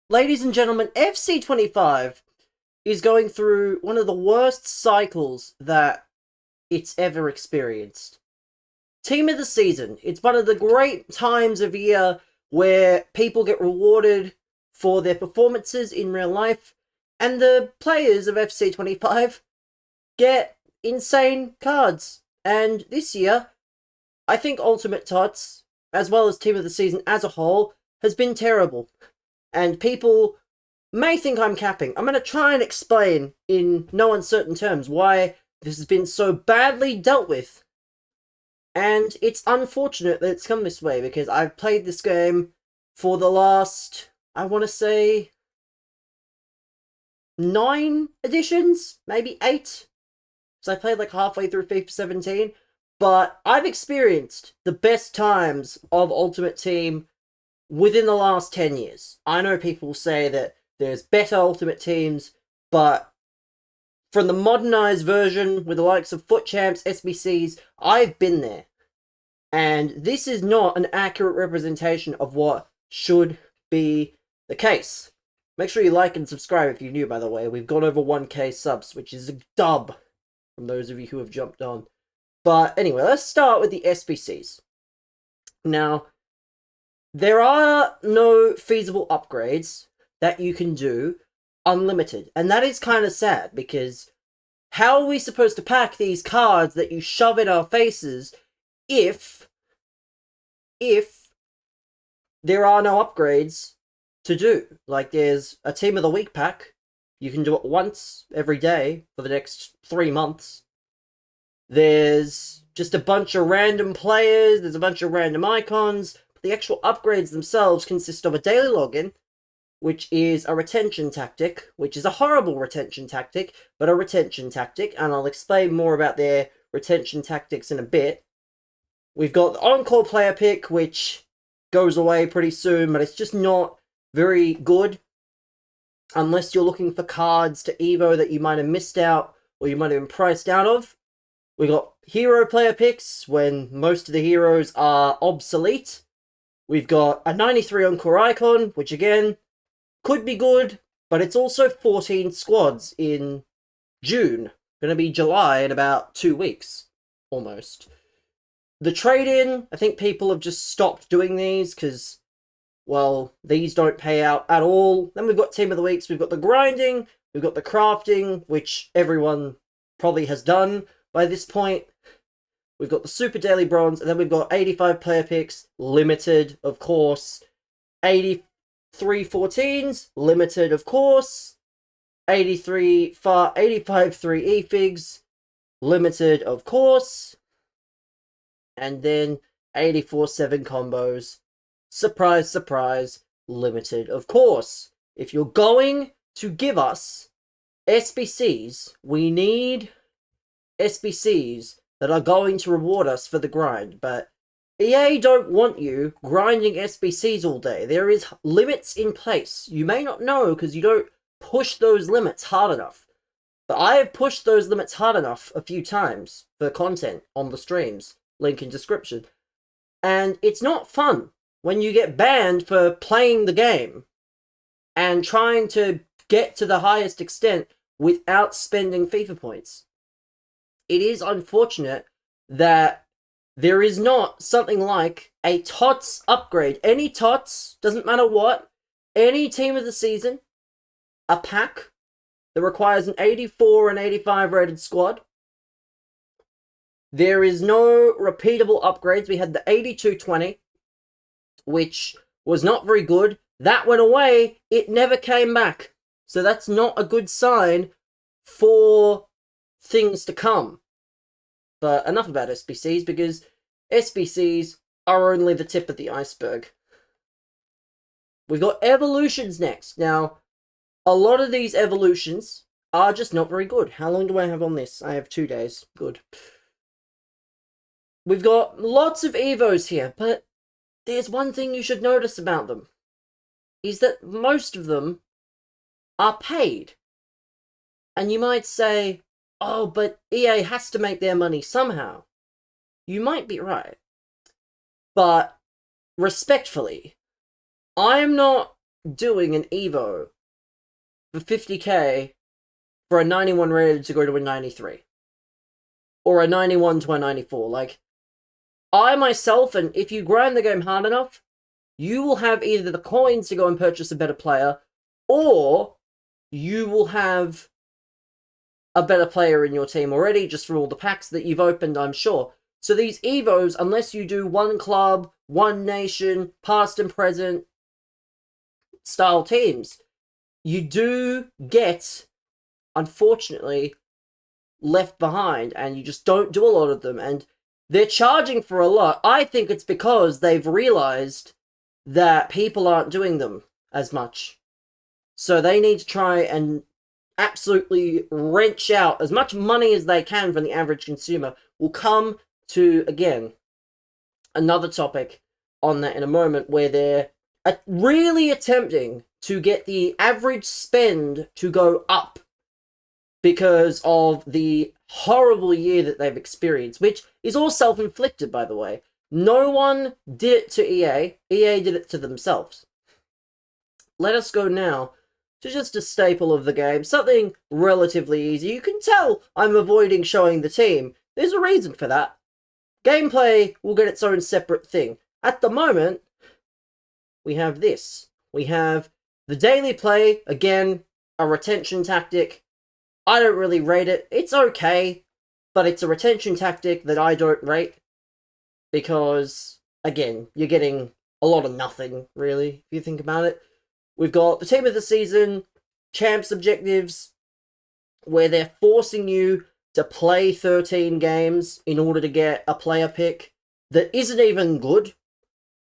Ladies and gentlemen, FC25 is going through one of the worst cycles that it's ever experienced. Team of the season. It's one of the great times of year where people get rewarded for their performances in real life, and the players of FC25 get insane cards. And this year, I think Ultimate Tots, as well as Team of the Season as a whole, has been terrible. And people may think I'm capping. I'm going to try and explain in no uncertain terms why this has been so badly dealt with. And it's unfortunate that it's come this way, because I've played this game for the last, I want to say, 9 editions? Maybe 8? So I played like halfway through FIFA 17. But I've experienced the best times of Ultimate Team within the last 10 years. I know people say that there's better Ultimate Teams, but from the modernized version with the likes of FUT Champs, SBCs, I've been there. And this is not an accurate representation of what should be the case. Make sure you like and subscribe if you're new, by the way. We've gone over 1k subs, which is a dub from those of you who have jumped on. But anyway, let's start with the SBCs. Now, there are no feasible upgrades that you can do unlimited. And that is kind of sad, because how are we supposed to pack these cards that you shove in our faces if there are no upgrades to do? Like, there's a Team of the Week pack. You can do it once every day for the next 3 months. There's just a bunch of random players, there's a bunch of random icons. The actual upgrades themselves consist of a daily login, which is a retention tactic, which is a horrible retention tactic, but a retention tactic, and I'll explain more about their retention tactics in a bit. We've got the on-call player pick, which goes away pretty soon, but it's just not very good unless you're looking for cards to Evo that you might have missed out or you might have been priced out of. We got hero player picks when most of the heroes are obsolete. We've got a 93 encore icon, which again could be good, but it's also 14 squads in June. Gonna be July in about 2 weeks, almost. The trade-in, I think people have just stopped doing these because, well, these don't pay out at all. Then we've got Team of the Weeks, we've got the grinding, we've got the crafting, which everyone probably has done by this point. We've got the Super Daily Bronze, and then we've got 85 player picks, limited, of course. 83 14s, limited, of course. 85 3 eafigs, limited, of course. And then 84 7 combos, surprise, surprise, limited, of course. If you're going to give us SBCs, we need SBCs that are going to reward us for the grind, but EA don't want you grinding SBCs all day. There is limits in place. You may not know because you don't push those limits hard enough, but I have pushed those limits hard enough a few times for content on the streams, link in description, and it's not fun when you get banned for playing the game and trying to get to the highest extent without spending FIFA points. It is unfortunate that there is not something like a TOTS upgrade. Any TOTS, doesn't matter what, any Team of the Season, a pack that requires an 84 and 85 rated squad. There is no repeatable upgrades. We had the 82-20, which was not very good. That went away. It never came back. So that's not a good sign for things to come. But enough about SBCs, because SBCs are only the tip of the iceberg. We've got evolutions next. Now, a lot of these evolutions are just not very good. How long do I have on this? I have 2 days. Good. We've got lots of Evos here, but there's one thing you should notice about them, is that most of them are paid. And you might say, oh, but EA has to make their money somehow. You might be right. But, respectfully, I am not doing an Evo for 50k for a 91 rated to go to a 93. Or a 91 to a 94. Like, I myself, and if you grind the game hard enough, you will have either the coins to go and purchase a better player, or you will have a better player in your team already, just from all the packs that you've opened, I'm sure. So these Evos, unless you do one club, one nation, past and present style teams, you do get, unfortunately, left behind, and you just don't do a lot of them, and they're charging for a lot. I think it's because they've realized that people aren't doing them as much. So they need to try and absolutely wrench out as much money as they can from the average consumer. We'll come to, again, another topic on that in a moment, where they're really attempting to get the average spend to go up because of the horrible year that they've experienced, which is all self-inflicted, by the way. No one did it to EA. EA did it to themselves. Let us go now to just a staple of the game, something relatively easy. You can tell I'm avoiding showing the team. There's a reason for that. Gameplay will get its own separate thing. At the moment, we have this. We have the daily play, again, a retention tactic. I don't really rate it. It's okay, but it's a retention tactic that I don't rate because, again, you're getting a lot of nothing, really, if you think about it. We've got the team of the season, champs objectives, where they're forcing you to play 13 games in order to get a player pick that isn't even good.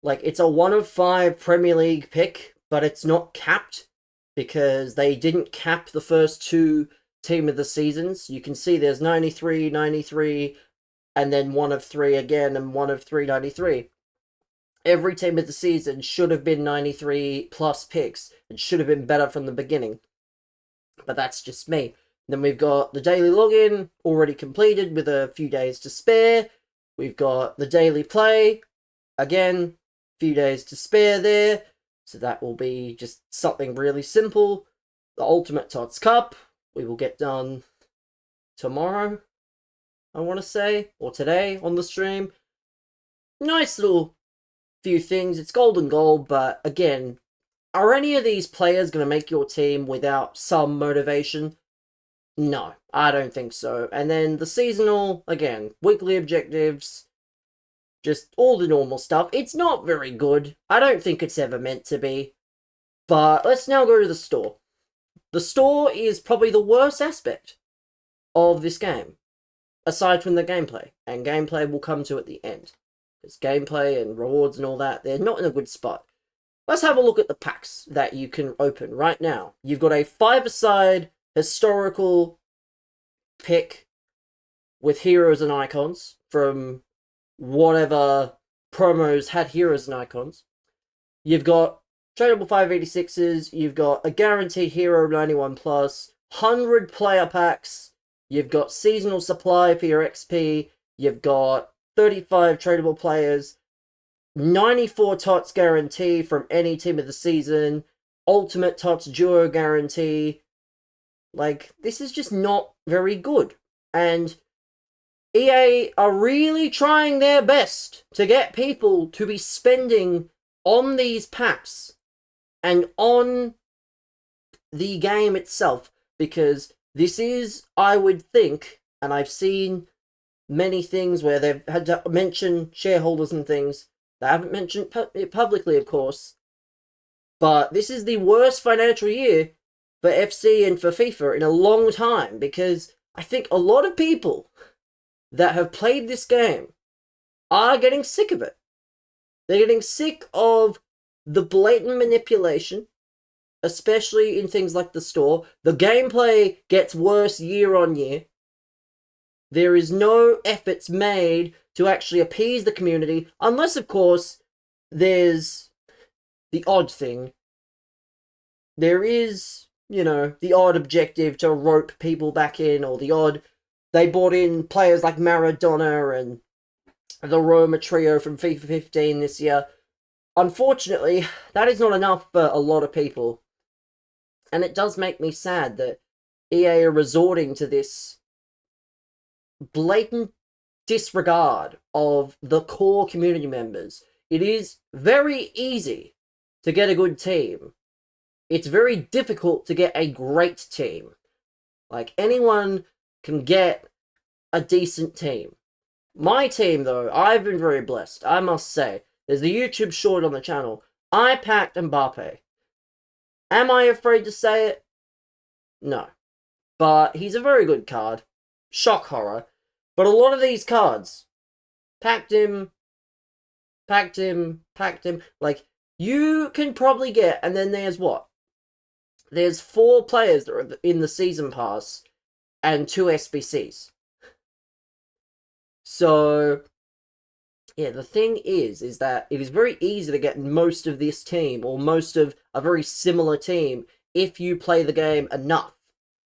Like, it's a 1 of 5 Premier League pick, but it's not capped because they didn't cap the first 2 team of the seasons. You can see there's 93, 93, and then 1 of 3 again, and 1 of 3, 93. Every team of the season should have been 93 plus picks. It should have been better from the beginning. But that's just me. Then we've got the daily login, already completed with a few days to spare. We've got the daily play, again, few days to spare there. So that will be just something really simple. The Ultimate Tots Cup, we will get done tomorrow, I want to say, or today on the stream. Nice little few things. It's golden goal, but again, are any of these players going to make your team without some motivation? No, I don't think so. And then the seasonal, again, weekly objectives, just all the normal stuff. It's not very good. I don't think it's ever meant to be. But let's now go to the store. The store is probably the worst aspect of this game, aside from the gameplay. And gameplay will come to at the end. Because gameplay and rewards and all that, they're not in a good spot. Let's have a look at the packs that you can open right now. You've got a 5-a-side historical pick with heroes and icons from whatever promos had heroes and icons. You've got tradable 586s, you've got a guaranteed hero 91 plus, 100 player packs, you've got seasonal supply for your XP, you've got 35 tradable players, 94 tots guarantee from any team of the season, ultimate tots duo guarantee. Like, this is just not very good. And EA are really trying their best to get people to be spending on these packs and on the game itself, because this is, I would think, and I've seen many things where they've had to mention shareholders and things. They haven't mentioned it publicly, of course, but this is the worst financial year for FC and for FIFA in a long time, because I think a lot of people that have played this game are getting sick of it. They're getting sick of the blatant manipulation, especially in things like the store. The gameplay gets worse year on year. There is no efforts made to actually appease the community, unless, of course, there's the odd thing. There is, you know, the odd objective to rope people back in, or the odd... They brought in players like Maradona and the Roma trio from FIFA 15 this year. unfortunately, that is not enough for a lot of people. And it does make me sad that EA are resorting to this blatant disregard of the core community members. It is very easy to get a good team. It's very difficult to get a great team. Like, anyone can get a decent team. My team, though, I've been very blessed, I must say. There's the YouTube short on the channel. I packed Mbappe. Am I afraid to say it? No. But he's a very good card. Shock horror. But a lot of these cards, packed him. Like, you can probably get, and then there's what? There's 4 players that are in the season pass, and 2 SBCs. So, yeah, the thing is that it is very easy to get most of this team, or most of a very similar team, if you play the game enough.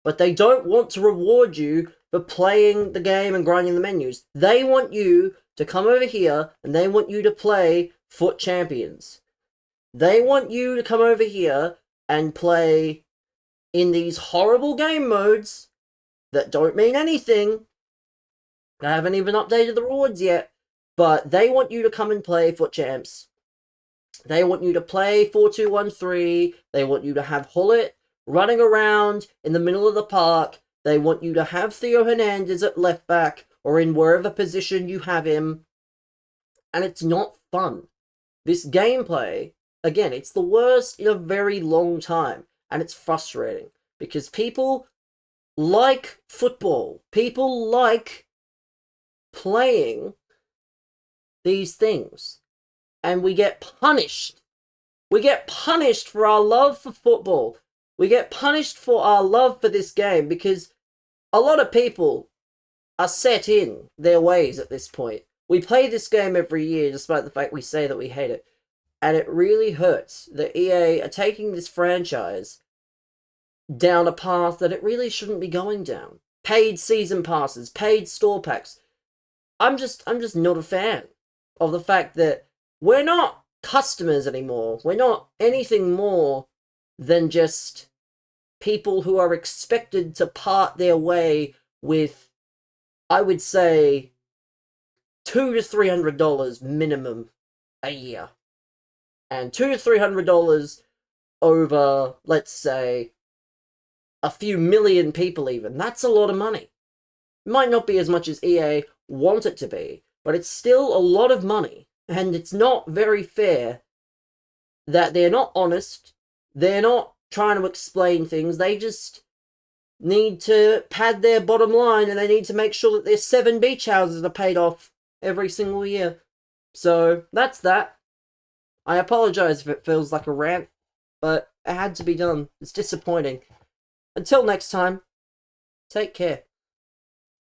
But they don't want to reward you for playing the game and grinding the menus. They want you to come over here, and they want you to play Foot Champions. They want you to come over here and play in these horrible game modes that don't mean anything. I haven't even updated the rewards yet, but they want you to come and play Foot Champs. They want you to play 4-2-1-3. They want you to have Hullet running around in the middle of the park. They want you to have Theo Hernandez at left back, or in wherever position you have him. And it's not fun. This gameplay, again, it's the worst in a very long time. And it's frustrating, because people like football. People like playing these things. And we get punished. We get punished for our love for football. We get punished for our love for this game, because a lot of people are set in their ways at this point. We play this game every year, despite the fact we say that we hate it. And it really hurts that EA are taking this franchise down a path that it really shouldn't be going down. Paid season passes, paid store packs. I'm just not a fan of the fact that we're not customers anymore. We're not anything more than just people who are expected to part their way with, I would say, $200 to $300 minimum a year. And $200 to $300 over, let's say, a few million people even. That's a lot of money. It might not be as much as EA want it to be, but it's still a lot of money. And it's not very fair that they're not honest. They're not trying to explain things. They just need to pad their bottom line, and they need to make sure that their 7 beach houses are paid off every single year. So, that's that. I apologize if it feels like a rant, but it had to be done. It's disappointing. Until next time, take care.